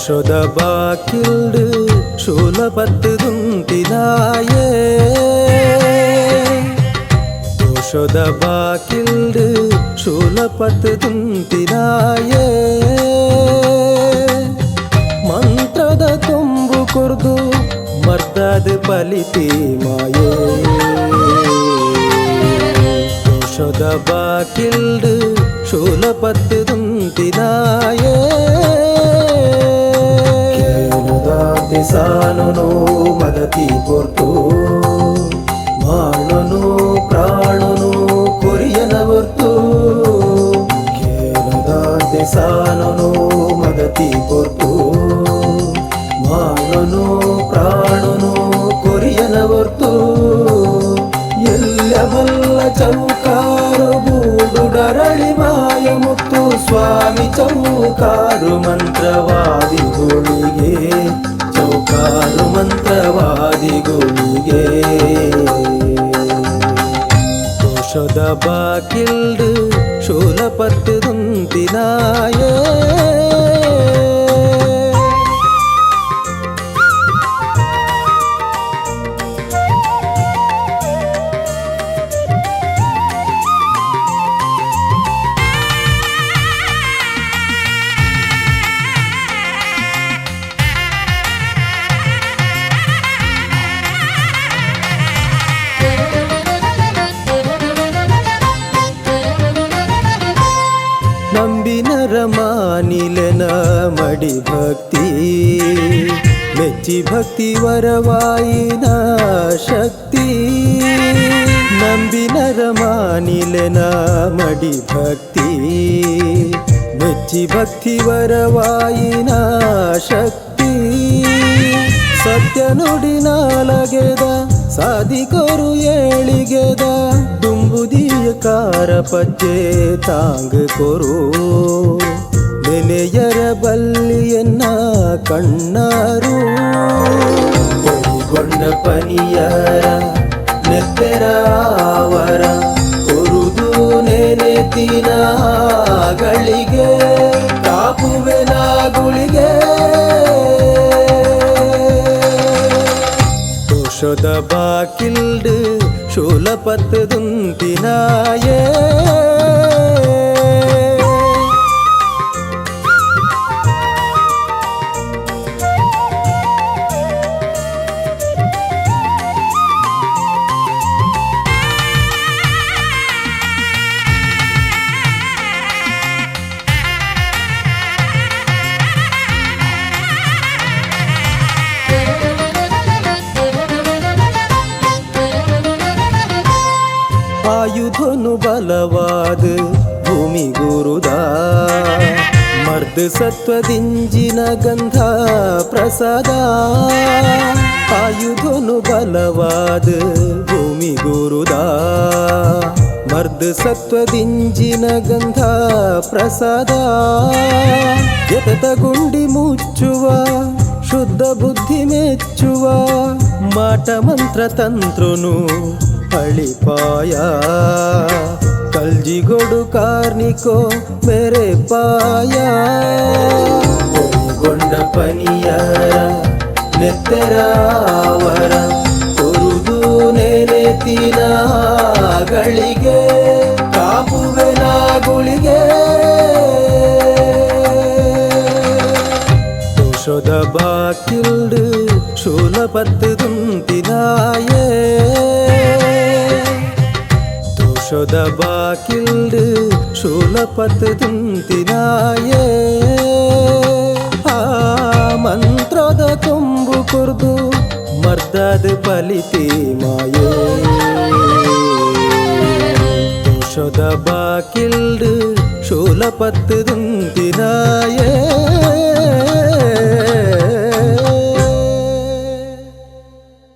ದೋಷದ ಬಾಕಿಲ್ಡು ಶೂಲಪತ್ತು ದುಂತಿನಾಯೇ ದೋಷದ ಬಾಕಿಲ್ಡು ಶೂಲಪತ್ತು ದುಂತಿನಾಯೇ ಮಂತ್ರದ ತುಂಬು ಕುರ್ದು ಮರ್ದದ ಫಲಿತಿ ಮಾಯೇ ದೋಷದ ಬಾಕಿಲ್ಡು ಶೂಲಪತ್ತು ದುಂತಿನಾಯೇ ದಿಸಾನನು ಮದತಿ ಕೊರ್ತು ಮಾಡನು ಪ್ರಾಣನು ಕೊರಿಯನ ಹೊರ್ತು ಕೇಳದ ದಿಸಾನನು ಮದತಿ ಕೊರ್ತು ಮಾಡನು ಪ್ರಾಣನು ಕೊರಿಯನ ಹೊರ್ತು ಎಲ್ಲ ಬಲ್ಲ ಚೌಕಾರು ಬೂಡುಡರಳಿ ಮಾಯ ಮುತ್ತು ಸ್ವಾಮಿ ಚೌಕಾರು ಮಂತ್ರವಾದಿಗಳಿಗೆ ಚೌಕಾರು ಮಂತ್ರವಾದಿಗಳಿಗೆ ದೋಷದ ಬಾಕಿಲ್ಡು ಶೂಲಪತ್ತು ದುಂತಿನಾಯೇ ನಂಬಿನರ ಮಾನಿಲೆನ ಮಡಿ ಭಕ್ತಿ ಮೆಚ್ಚಿ ಭಕ್ತಿ ವರವಾಯಿನ ಶಕ್ತಿ ನಂಬಿನರ ಮಾನಿಲೆನ ಮಡಿ ಭಕ್ತಿ ಮೆಚ್ಚಿ ಭಕ್ತಿ ವರವಾಯಿನ ಶಕ್ತಿ ಸತ್ಯ ನುಡಿ ನಾಲಗೆದ ಸಾಧಿಕೊರು ಏಳಿಗೆದ ದುಂಬುದಿಯ ಕಾರ ಪಜ್ಜೆ ತಾಂಗ ಕೊರು ನೆನೆಯರ ಬಲ್ಲಿಯನ್ನ ಕಣ್ಣಾರು ಕೊರಿಗೊಂಡ ಪನಿಯರ ನೆತ್ತೆರಾವರ ಕೊರುದು ನೆನೆತಿನ ಗಳಿಗೆ ಕಾಪುವೆ ನಾಗುಳಿಗೆ ದೋಷದ ಬಾಕಿಲ್ಡು ಶೂಲಪತ್ತು ದುಂತಿನಾಯೇ ಆಯುಧನು ಬಲವಾದ ಭೂಮಿ ಗುರುದ ಮರ್ದ ಸತ್ವದಿಂಜಿನ ಗಂಧ ಪ್ರಸಾದ ಆಯುಧನು ಬಲವಾದ ಭೂಮಿ ಗುರುದ ಮರ್ದ ಸತ್ವದಿಂಜಿನ ಗಂಧ ಪ್ರಸಾದ ಎತತ ಗುಂಡಿ ಮುಚ್ಚುವ ಶುದ್ಧ ಬುದ್ಧಿ ಮೆಚ್ಚುವ ಮಾಟ ಮಂತ್ರ ತಂತ್ರನು ಅಳಿಪಾಯ ಕಲ್ಜಿಗೊಡು ಕಾರ್ನಿಕೋ ಮೇರೆ ಪಾಯ ಕೊರಿಗೊಂಡ ಪನಿಯರ ನೆತ್ತೆರಾವರ ಕೊರುದು ನೆನೆತಿನ ಗಳಿಗೆ ಕಾಪುವೆ ನಾಗುಳಿಗೆ ದೋಷದ ಬಾಕಿಲ್ಡು ಶೂಲಪತ್ತು ದುಂತಿನಾಯೇ ದೋಷದ ಬಾಕಿಲ್ಡು ಶೂಲಪತ್ತು ದುಂತಿನಾಯೇ ಆ ಮಂತ್ರದ ತುಂಬು ಕುರ್ದು ಮರ್ದದ ಫಲಿತಿ ಮಾಯೇ ದೋಷದ ಬಾಕಿಲ್ಡು ಶೂಲಪತ್ತು ದುಂತಿನಾಯೇ